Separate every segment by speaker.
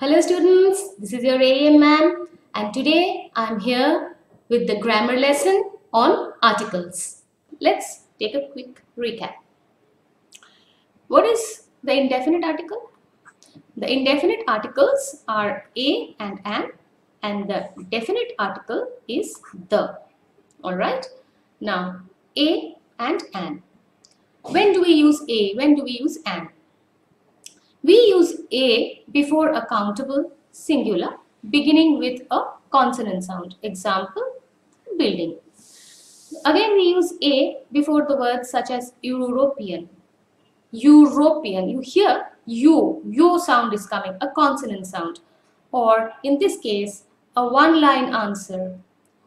Speaker 1: Hello students, this is your AM man and today I'm here with the grammar lesson on articles. Let's take a quick recap. What is the indefinite article? The indefinite articles are a and the definite article is the. Alright? Now a and an. When do we use a? When do we use an? We use a before a countable singular beginning with a consonant sound. Example, building. Again, we use a before the words such as European. European. You hear yo sound is coming, a consonant sound. Or in this case, a one-line answer.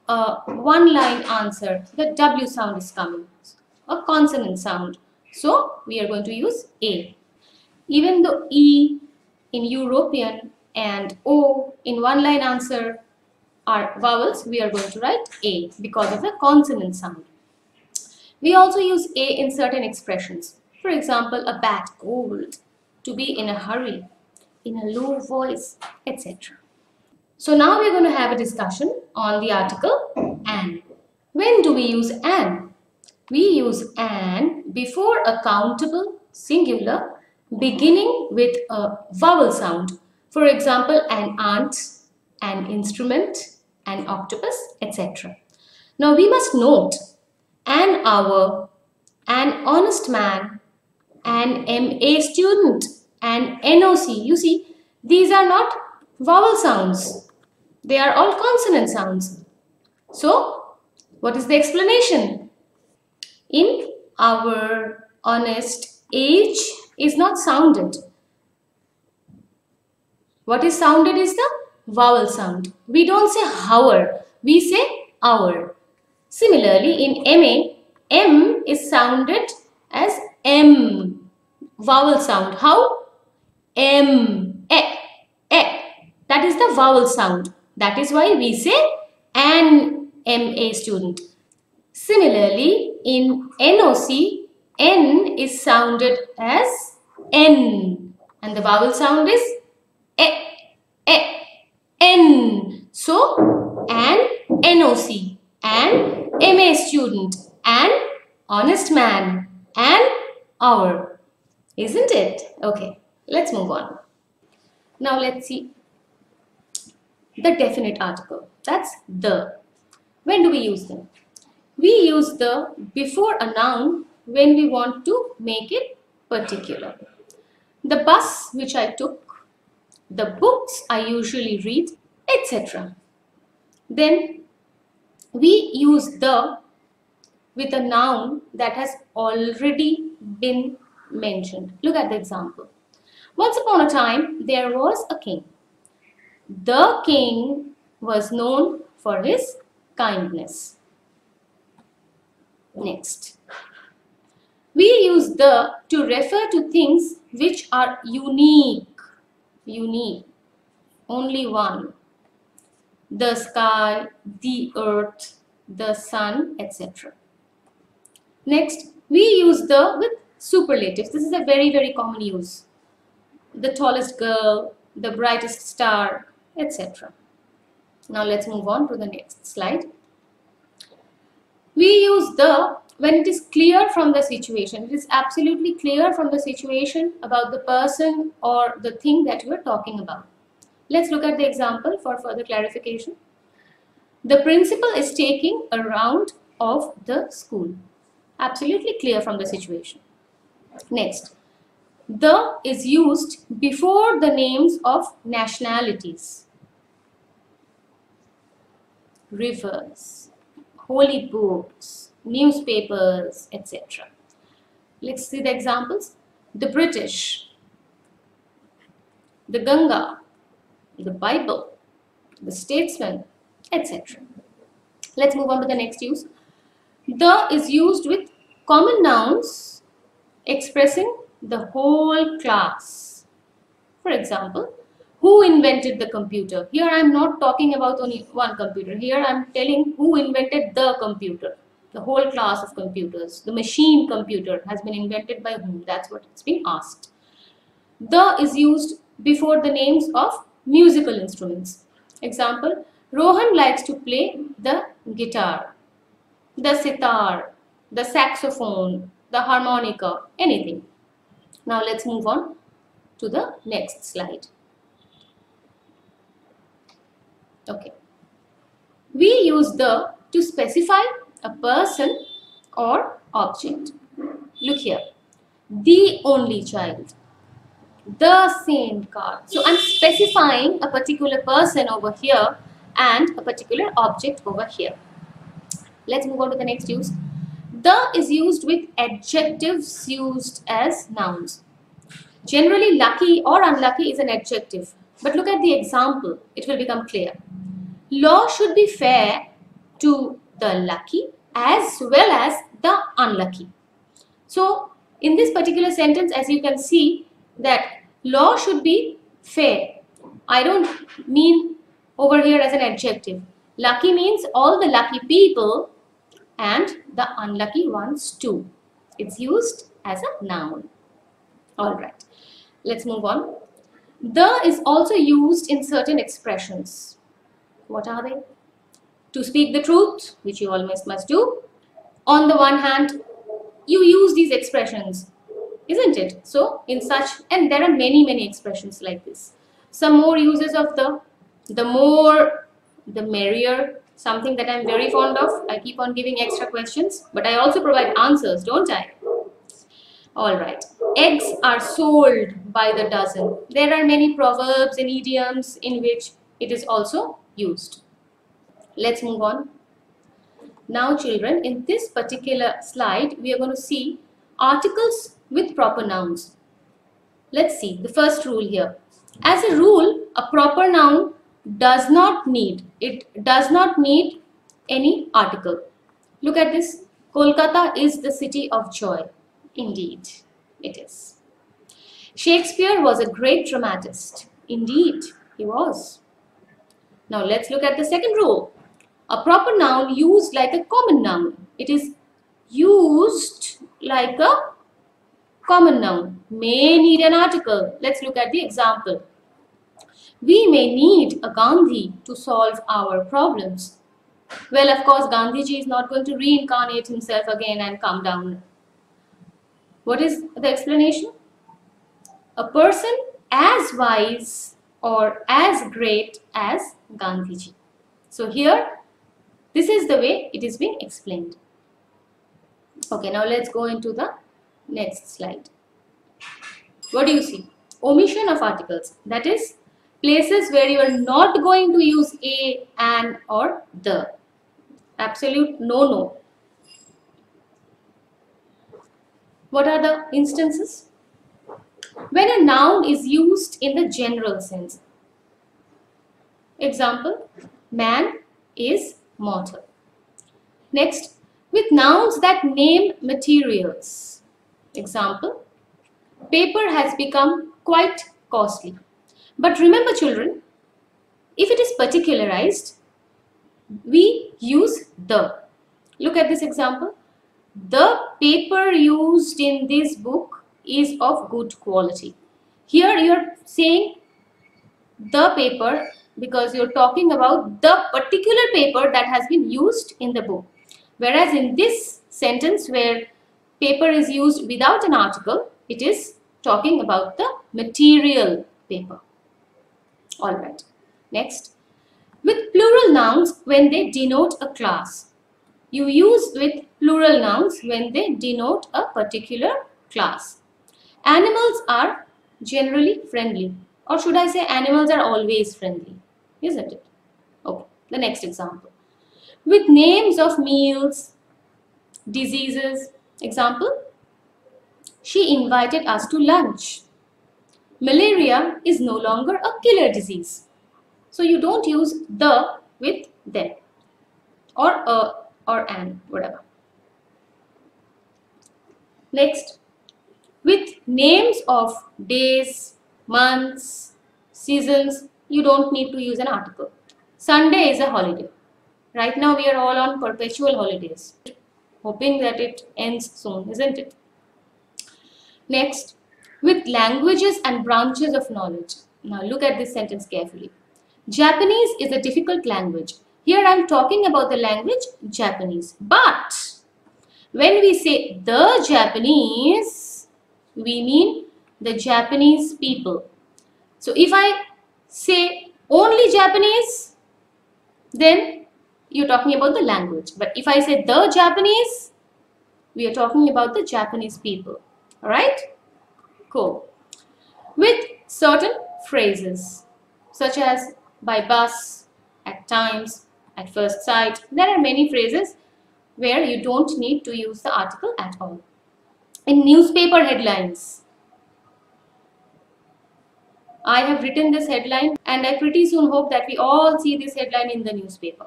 Speaker 1: The W sound is coming, a consonant sound. So, we are going to use a. Even though E in European and O in one-line answer are vowels, we are going to write A because of the consonant sound. We also use A in certain expressions. For example, a bad cold, to be in a hurry, in a low voice, etc. So now we are going to have a discussion on the article an. When do we use an? We use an before a countable singular beginning with a vowel sound. For example, an ant, an instrument, an octopus, etc. Now we must note an hour, an honest man, an MA student, an NOC. You see, these are not vowel sounds. They are all consonant sounds. So, what is the explanation? In our honest age is not sounded. What is sounded is the vowel sound. We don't say hour, we say hour. Similarly, in MA, M is sounded as M. Vowel sound. How? M. E. That is the vowel sound. That is why we say an MA student. Similarly, in NOC, N is sounded as N and the vowel sound is N. So, an NOC, an MA student, an honest man, an hour. Isn't it? Okay, let's move on. Now let's see the definite article. That's the. When do we use them? We use the before a noun when we want to make it particular. The bus which I took, the books I usually read, etc. Then we use the with a noun that has already been mentioned. Look at the example. Once upon a time, there was a king. The king was known for his kindness. Next, we use the to refer to things which are unique, only one. The sky, the earth, the sun, etc. Next, we use the with superlatives. This is a very common use. The tallest girl, the brightest star, etc. Now let's move on to the next slide. We use the when it is clear from the situation. It is absolutely clear from the situation about the person or the thing that you are talking about. Let's look at the example for further clarification. The principal is taking a round of the school. Absolutely clear from the situation. Next, the is used before the names of nationalities, rivers, holy books, newspapers, etc. Let's see the examples. The British, the Ganga, the Bible, the statesman, etc. Let's move on to the next use. The is used with common nouns expressing the whole class. For example, who invented the computer? Here I am not talking about only one computer. Here I am telling who invented the computer. The whole class of computers. The machine computer has been invented by whom? That's what it's been asked. The is used before the names of musical instruments. Example, Rohan likes to play the guitar, the sitar, the saxophone, the harmonica, anything. Now let's move on to the next slide. Okay. We use the to specify a person or object. Look here. The only child. The same car. So I'm specifying a particular person over here and a particular object over here. Let's move on to the next use. The is used with adjectives used as nouns. Generally, lucky or unlucky is an adjective. But look at the example. It will become clear. Law should be fair to the lucky as well as the unlucky. So, in this particular sentence, as you can see, that law should be fair. I don't mean over here as an adjective. Lucky means all the lucky people and the unlucky ones too. It's used as a noun. Alright, let's move on. The is also used in certain expressions. What are they? To speak the truth, which you almost must do. On the one hand, you use these expressions, isn't it? So, in such, and there are many expressions like this. Some more uses of the more, the merrier, something that I'm very fond of. I keep on giving extra questions, but I also provide answers, don't I? Alright, eggs are sold by the dozen. There are many proverbs and idioms in which it is also used. Let's move on. Now children, in this particular slide, we are going to see articles with proper nouns. Let's see the first rule here. As a rule, a proper noun does not need any article. Look at this. Kolkata is the city of joy. Indeed, it is. Shakespeare was a great dramatist. Indeed, he was. Now let's look at the second rule. A proper noun used like a common noun. It is used like a common noun. May need an article. Let's look at the example. We may need a Gandhi to solve our problems. Well, of course, Gandhiji is not going to reincarnate himself again and come down. What is the explanation? A person as wise or as great as Gandhiji. So here, this is the way it is being explained. Okay, now let's go into the next slide. What do you see? Omission of articles. That is, places where you are not going to use a, an or the. Absolute no. What are the instances? When a noun is used in the general sense. Example, man is mortal. Next, with nouns that name materials. Example, paper has become quite costly. But remember children, if it is particularized, we use the. Look at this example. The paper used in this book is of good quality. Here you are saying the paper because you are talking about the particular paper that has been used in the book. Whereas in this sentence where paper is used without an article, it is talking about the material paper. Alright, next. With plural nouns when they denote a class. You use with plural nouns when they denote a particular class. Animals are generally friendly. Or should I say animals are always friendly? Isn't it? Okay, the next example. With names of meals, diseases. Example, she invited us to lunch. Malaria is no longer a killer disease. So you don't use the with them or a or an, whatever. Next, with names of days, months, seasons, you don't need to use an article. Sunday is a holiday. Right now we are all on perpetual holidays, hoping that it ends soon, isn't it? Next, with languages and branches of knowledge. Now look at this sentence carefully. Japanese is a difficult language. Here I am talking about the language Japanese. But when we say the Japanese, we mean the Japanese people. So if I say only Japanese, then you're talking about the language. But if I say the Japanese, we are talking about the Japanese people. Alright? Cool. With certain phrases such as by bus, at times, at first sight. There are many phrases where you don't need to use the article at all. In newspaper headlines, I have written this headline and I pretty soon hope that we all see this headline in the newspaper.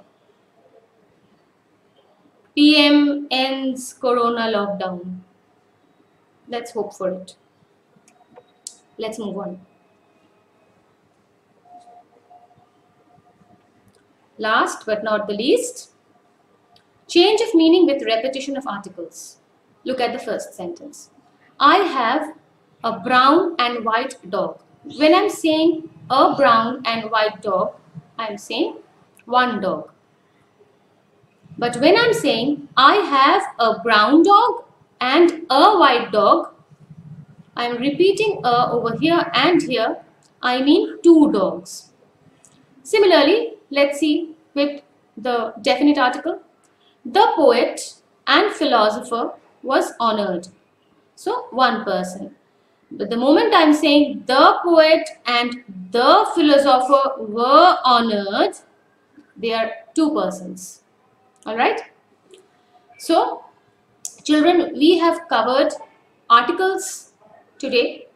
Speaker 1: PM ends Corona lockdown. Let's hope for it. Let's move on. Last but not the least, change of meaning with repetition of articles. Look at the first sentence. I have a brown and white dog. When I'm saying a brown and white dog, I'm saying one dog. But when I'm saying I have a brown dog and a white dog, I'm repeating a over here and here, I mean two dogs. Similarly, let's see with the definite article. The poet and philosopher was honored. So one person. But the moment I'm saying the poet and the philosopher were honored, they are two persons. Alright? So, children, we have covered articles today.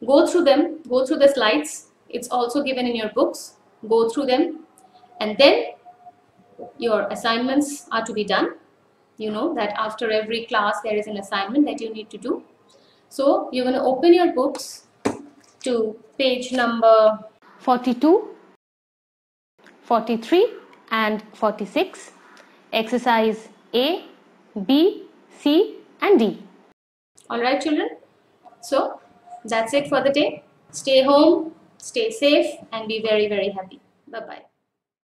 Speaker 1: Go through them, go through the slides. It's also given in your books. Go through them. And then your assignments are to be done. You know that after every class there is an assignment that you need to do. So you're going to open your books to page number 42, 43 and 46. Exercise A, B, C and D. Alright children. So that's it for the day. Stay home, stay safe and be very, very happy. Bye-bye.